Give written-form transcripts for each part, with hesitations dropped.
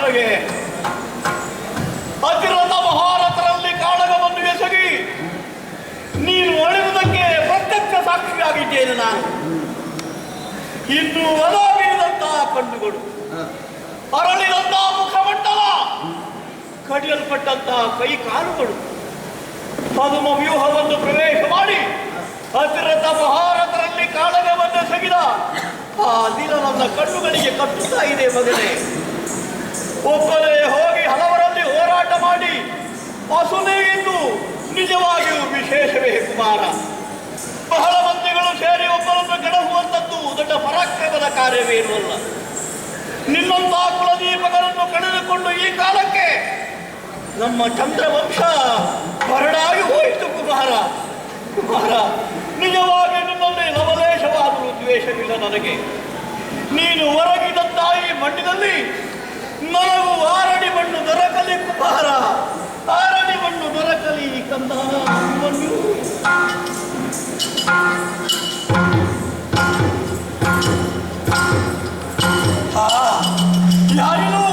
ನನಗೆ ಅತಿರಥ ಮಹಾರಥರಲ್ಲಿ ಕಾಳಗವನ್ನು ಎಸಗಿ ನೀನು ಅಳಿದುದಕ್ಕೆ ಪ್ರತ್ಯಕ್ಷ ಸಾಕ್ಷಿಯಾಗಿದ್ದೇನೆ ನಾನು. ಇನ್ನು ಒದಗಿದಂತಹ ಕಣ್ಣುಗಳು, ಅರಳಿದಂತಹ ಮುಖಮಂಡಲ, ಕಡಿಯಲ್ಪಟ್ಟಂತಹ ಕೈ ಕಾಲುಗಳು ಪದುಮ ವ್ಯೂಹವನ್ನು ಪ್ರವೇಶ ಮಾಡಿ ಅತಿರಥ ಮಹಾರಥರಲ್ಲಿ ಕಾಳಗವನ್ನು ಎಸಗಿದ ಆ ದಿನ ನನ್ನ ಕಣ್ಣುಗಳಿಗೆ ಕಟ್ಟುತ್ತಾ ಇದೆ ಮಗನೇ. ಒಬ್ಬನೇ ಹೋಗಿ ಹಲವರಲ್ಲಿ ಹೋರಾಟ ಮಾಡಿ ಅಸುನೆಯಿದ್ದು ನಿಜವಾಗಿಯೂ ವಿಶೇಷವೇ ಕುಮಾರ. ಬಹಳ ಮಂದಿಗಳು ಸೇರಿ ಒಬ್ಬರನ್ನು ಕೆಡಹುವಂಥದ್ದು ದೊಡ್ಡ ಪರಾಕ್ರಮದ ಕಾರ್ಯವೇನೂ ಅಲ್ಲ. ನಿನ್ನಂತಹ ಕುಲದೀಪಗಳನ್ನು ಕಳೆದುಕೊಂಡು ಈ ಕಾಲಕ್ಕೆ ನಮ್ಮ ಚಂದ್ರವಂಶ ಬರಡಾಗಿ ಹೋಯಿತು ಕುಮಾರ. ಕುಮಾರ, ನಿಜವಾಗಿ ನಿನ್ನಲ್ಲಿ ಲವಲೇಶವಾದರೂ ದ್ವೇಷವಿಲ್ಲ ನನಗೆ. ನೀನು ಹೊರಗಿದಂತ ಈ ಮಣ್ಣಿನಲ್ಲಿ ನನಗೂ ಆರಡಿ ಮಣ್ಣು ದೊರಕಲಿ ಕುಮಾರ, ಆರಡಿ ಮಣ್ಣು ದೊರಕಲಿ ಕಂದ. ಯಾರಿಗೂ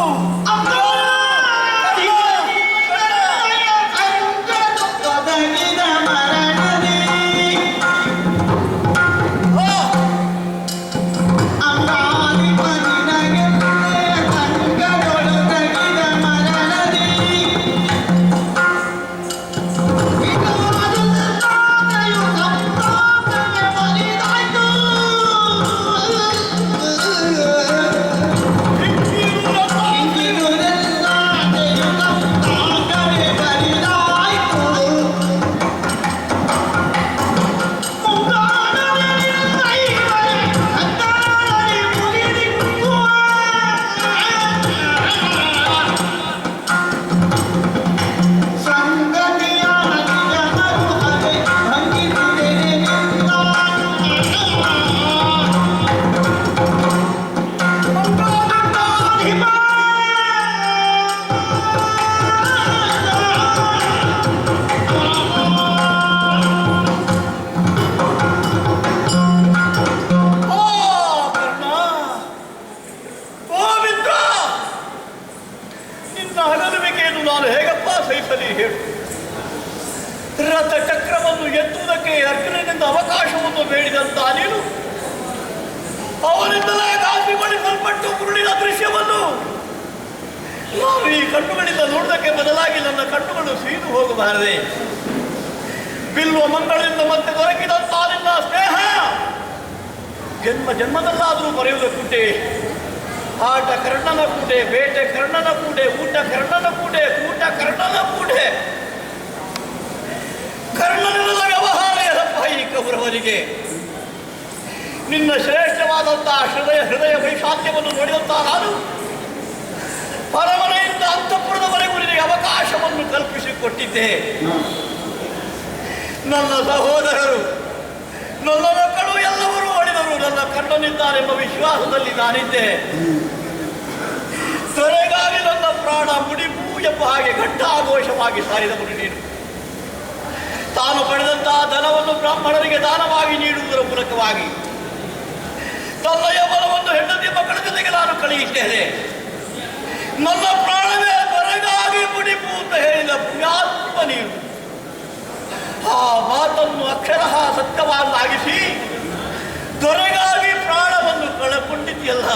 ರಥ ಚಕ್ರವನ್ನು ಎತ್ತುವುದಕ್ಕೆ ಅರ್ಜುನನಿಂದ ಅವಕಾಶವನ್ನು ಬೇಡಿದಂತ ನೀನು ಅವನಿಂದಲೇ ಗಾಸಿಗೊಳಿಸಲ್ಪಟ್ಟು ಕುರುಳಿನ ದೃಶ್ಯವನ್ನು ನಾವು ಈ ಕಣ್ಣುಗಳಿಂದ ನೋಡುವುದಕ್ಕೆ ಬದಲಾಗಿ ನನ್ನ ಕಣ್ಣುಗಳು ಸೀದು ಹೋಗಬಾರದೆ. ಬಿಲ್ವ ಮಂಗಳಿಂದ ಮತ್ತೆ ದೊರಕಿದಂತ ನಿನ್ನ ಸ್ನೇಹ ಜನ್ಮ ಜನ್ಮದಲ್ಲಾದರೂ ಬರೆಯುವುದಕ್ಕುಂಟೆ. ಆಟ ಕರ್ಣನ ಕೂಡೆ, ಬೇಟೆ ಕರ್ಣನ ಕೂಡೆ, ಊಟ ಕರ್ಣನ ಕೂಡೆ, ಕೂಟ ಕರ್ಣನ ಕೂಡೆ. ಕರ್ಣನಿಲ್ಲ ವ್ಯವಹಾರ ಏನಪ್ಪ ಈ ಕೌರವರಿಗೆ. ನಿನ್ನ ಶ್ರೇಷ್ಠವಾದಂತಹ ಹೃದಯ ವೈಶಾಲ್ಯವನ್ನು ನೋಡಿದಂತಹ ನಾನು ಪರಮನೆಯಿಂದ ಅಂತಃಪುರದವರೆಗೂ ನಿನಗೆ ಅವಕಾಶವನ್ನು ಕಲ್ಪಿಸಿಕೊಟ್ಟಿದ್ದೆ. ನನ್ನ ಸಹೋದರರು, ನನ್ನ ಮಕ್ಕಳು ಎಲ್ಲರೂ ಓಡಿದರು. ನನ್ನ ಕಣ್ಣನಿದ್ದಾರೆಂಬ ವಿಶ್ವಾಸದಲ್ಲಿ ನಾನಿದ್ದೆ. ದೊರೆಗಾಗಿ ನನ್ನ ಪ್ರಾಣ ಮುಡಿಪು ಎಂಬ ಹಾಗೆ ಘಟ್ಟಾಘೋಷವಾಗಿ ಸಾರಿದವನು ನೀನು. ತಾನು ಪಡೆದಂತಹ ಧನವನ್ನು ಬ್ರಾಹ್ಮಣರಿಗೆ ದಾನವಾಗಿ ನೀಡುವುದರ ಮೂಲಕವಾಗಿ ತನ್ನಯ ಬಲವನ್ನು ಹೆಂಡತಿ ಮಕ್ಕಳ ಜೊತೆಗೆ ನಾನು ಕಳುಹಿಸಿದ್ದೇನೆ. ನನ್ನ ಪ್ರಾಣವೇ ದೊರೆಗಾಗಿ ಮುಡಿಪು ಅಂತ ಹೇಳಿದ ಪುಣ್ಯಾತ್ಮ ನೀನು. ಆ ಮಾತನ್ನು ಅಕ್ಷರಃ ಸತ್ಯವನ್ನಾಗಿಸಿ ದೊರೆಗಾಗಿ ಪ್ರಾಣವನ್ನು ಕಳಕೊಂಡಿದೆಯಲ್ಲ,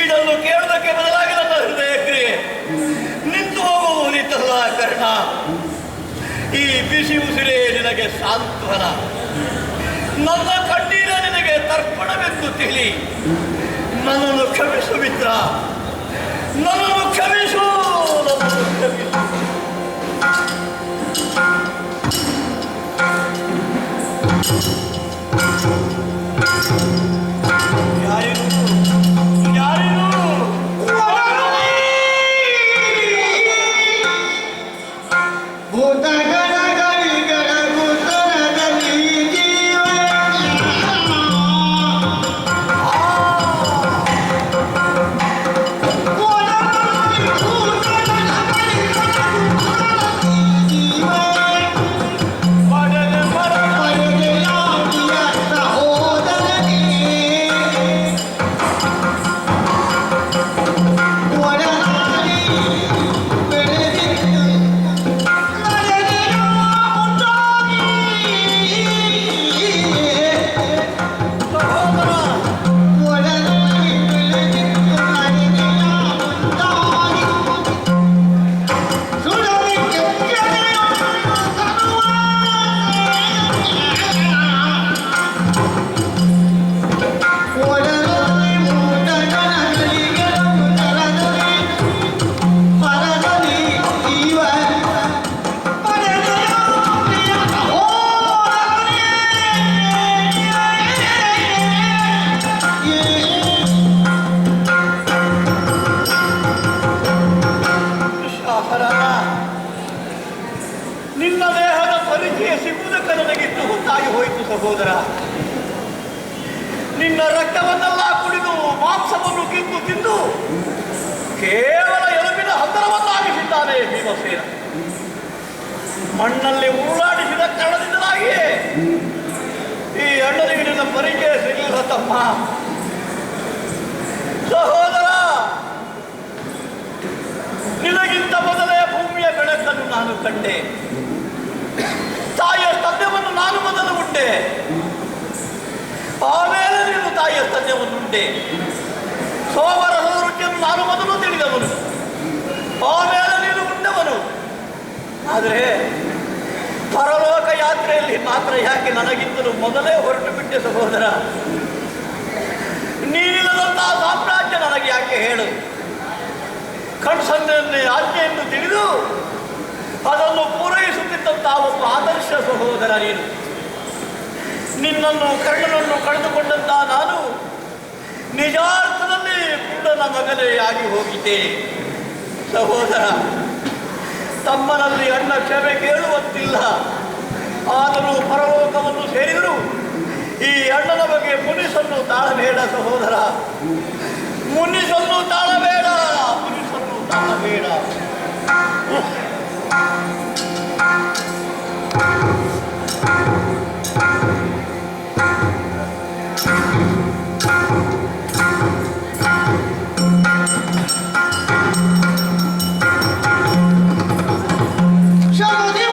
ಇದನ್ನು ಕೇಳುವುದಕ್ಕೆ ಬದಲಾಗಿ ನನ್ನ ಹೃದಯ ಕ್ರಿಯೆ ನಿಂತು ಹೋಗುವುದಿತ್ತಲ್ಲ ಕರ್ಣ. ಈ ಬಿಸಿ ಉಸಿರೇ ನಿನಗೆ ಸಾಂತ್ವನ, ನನ್ನ ಕಣ್ಣೀರ ನಿನಗೆ ತರ್ಪಣವೆಂದು ತಿಳಿ. ನನ್ನನ್ನು ಕ್ಷಮಿಸು ಮಿತ್ರ, ನನ್ನನ್ನು ಕ್ಷಮಿಸು, ನನ್ನನ್ನು ಕ್ಷಮಿಸು. ಕೇವಲ ಎಲುಬಿನ ಹಂದರವನ್ನಾಗಿಸಿದ್ದಾನೆ ಭೀಮಸೇನ. ಮಣ್ಣಲ್ಲಿ ಉರುಳಾಡಿಸಿದ ಕಾರಣದಿಂದಲಾಗಿಯೇ ಈ ಅಣ್ಣನಿಗೆ ನಿನ್ನ ಪರಿಚಯ ಸಿಗಲಿಲ್ಲ ತಮ್ಮ. ಸಹೋದರ, ನಿನಗಿಂತ ಮೊದಲೇ ಭೂಮಿಯ ಬೆಳಕನ್ನು ನಾನು ಕಂಡೆ. ತಾಯಿಯ ಸ್ತನ್ಯವನ್ನು ನಾನು ಮೊದಲು ಉಂಡೆ. ಆಮೇಲೆ ನೀನು ತಾಯಿಯ ಸ್ತನ್ಯವನ್ನು ಉಂಡೆ. ಸೋಮರಸದ ರುಚಿಯನ್ನು ನಾನು ಮೊದಲು ತಿಳಿದವನು. ಆಮೇಲೆ ನೀನು ಉಂಡವನು. ಆದರೆ ಪರಲೋಕ ಯಾತ್ರೆಯಲ್ಲಿ ಮಾತ್ರ ಯಾಕೆ ನನಗಿಂತಲೂ ಮೊದಲೇ ಹೊರಟು ಬಿಟ್ಟೆ ಸಹೋದರ? ನೀನಿಲ್ಲದಂತಹ ಸಾಮ್ರಾಜ್ಯ ನನಗೆ ಯಾಕೆ ಹೇಳು? ಕಣ್ಸನ್ನೇ ಆಜ್ಞೆಯನ್ನು ತಿಳಿದು ಅದನ್ನು ಪೂರೈಸುತ್ತಿದ್ದಂತಹ ಒಬ್ಬ ಆದರ್ಶ ಸಹೋದರ ನೀನು. ನಿನ್ನನ್ನು ಕರ್ಣನನ್ನು ಕಳೆದುಕೊಂಡಂತಹ ನಾನು ನಿಜಾರ್ಥದಲ್ಲಿ ಕುಂಡನ ಮಗನೇ ಆಗಿ ಹೋಗಿದ್ದೆ ಸಹೋದರ. ತಮ್ಮನಲ್ಲಿ ಅಣ್ಣ ಕ್ಷಮೆ ಕೇಳುವಂತಿಲ್ಲ. ಆದರೂ ಪರಲೋಕವನ್ನು ಸೇರಿದರು ಈ ಅಣ್ಣನ ಬಗ್ಗೆ ಮುನಿಸನ್ನು ತಾಳಬೇಡ ಸಹೋದರ. ಮುನಿಸನ್ನು ತಾಳಬೇಡ, ಮುನಿಸನ್ನು ತಾಳಬೇಡ.